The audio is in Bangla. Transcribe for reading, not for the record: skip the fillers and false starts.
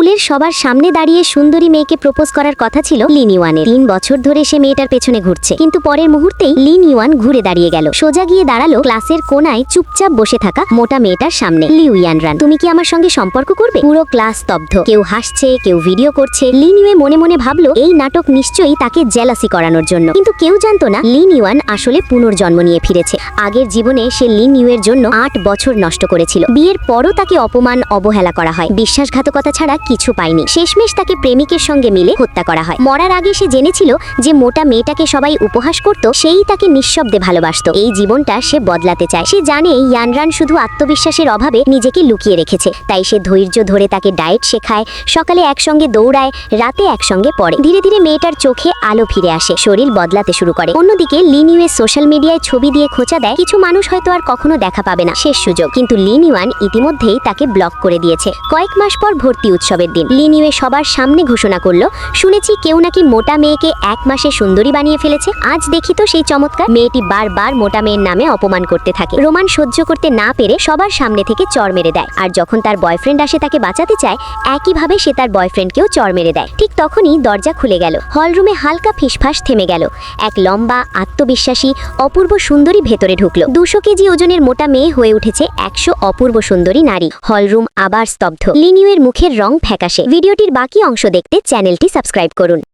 স্কুলের সবার সামনে দাঁড়িয়ে সুন্দরী মেয়েকে প্রপোজ করার কথা ছিল লিন ইউয়ানের। 3 বছর ধরে সে মেয়েটার পেছনে ঘুরছে, কিন্তু পরের মুহূর্তেই লিন ইউয়ান ঘুরে দাঁড়িয়ে গেল। সোজা গিয়ে দাঁড়ালো ক্লাসের কোনায় চুপচাপ বসে থাকা মোটা মেয়েটার সামনে। লিউ ইয়ানরান, তুমি কি আমার সঙ্গে সম্পর্ক করবে? পুরো ক্লাস স্তব্ধ, কেউ হাসছে, কেউ ভিডিও করছে। লিন ইউয়ে মনে মনে ভাবলো এই নাটক নিশ্চয়ই তাকে জেলাসি করানোর জন্য, কিন্তু কেউ জানতো না লিন ইউয়ান আসলে পুনর্জন্ম নিয়ে ফিরেছে। আগের জীবনে সে লিন ইউয়ের জন্য 8 বছর নষ্ট করেছিল। বিয়ের পরও তাকে অপমান অবহেলা করা হয়, বিশ্বাসঘাতকতা ছাড়া কিছু পায়নি। শেষমেশ তাকে প্রেমিকের সঙ্গে মিলে হত্যা করা হয়। মরার আগে সে জেনেছিল যে মোটা মেয়েটাকে সবাই উপহাস করত, সেই তাকে নিঃশব্দে ভালোবাসত। এই জীবনটা সে বদলাতে চায়। সে জানে ইয়ানরান শুধু আত্মবিশ্বাসের অভাবে নিজেকে লুকিয়ে রেখেছে, তাই সে ধৈর্য ধরে তাকে ডায়েট শেখায়, সকালে একসঙ্গে দৌড়ায়, রাতে একসঙ্গে পড়ে। ধীরে ধীরে মেয়েটার চোখে আলো ফিরে আসে, শরীর বদলাতে শুরু করে। অন্যদিকে লিন ইউয়ে সোশ্যাল মিডিয়ায় ছবি দিয়ে খোঁচা দেয়। কিছু মানুষ হয়তো আর কখনো দেখা পাবে না, শেষ সুযোগ। কিন্তু লিন ইউয়ান ইতিমধ্যেই তাকে ব্লক করে দিয়েছে। কয়েক মাস পর ভর্তি উৎসবের দিন লিন ইউয়ে সবার সামনে ঘোষণা করলো, শুনেছি কেউ নাকি মোটা মেয়েকে 1 মাসে সুন্দরী বানিয়ে ফেলেছে। আজ দেখি তো সেই চমৎকার। মেয়েটি বারবার মোটা মেয়ের নামে অপমান করতে থাকে। রোমান সহ্য করতে না পেরে সবার সামনে থেকে চড় মেরে দেয়, আর যখন তার বয়ফ্রেন্ড আসে তাকে বাঁচাতে চায়, একইভাবে সে তার বয়ফ্রেন্ডকেও চড় মেরে দেয়। ঠিক তখনই দরজা খুলে গেল। হলরুমে হালকা ফিসফাস থেমে গেল। এক লম্বা, আত্মবিশ্বাসী, অপূর্ব সুন্দরী ভেতরে ঢুকলো। 200 কেজি ওজনের মোটা মেয়ে হয়ে উঠেছে 100 অপূর্ব সুন্দরী নারী। হলরুম আবার স্তব্ধ। লিন ইউয়ের মুখের রং ফ্যাকাশে। ভিডিওটির বাকি অংশ দেখতে চ্যানেলটি সাবস্ক্রাইব করুন।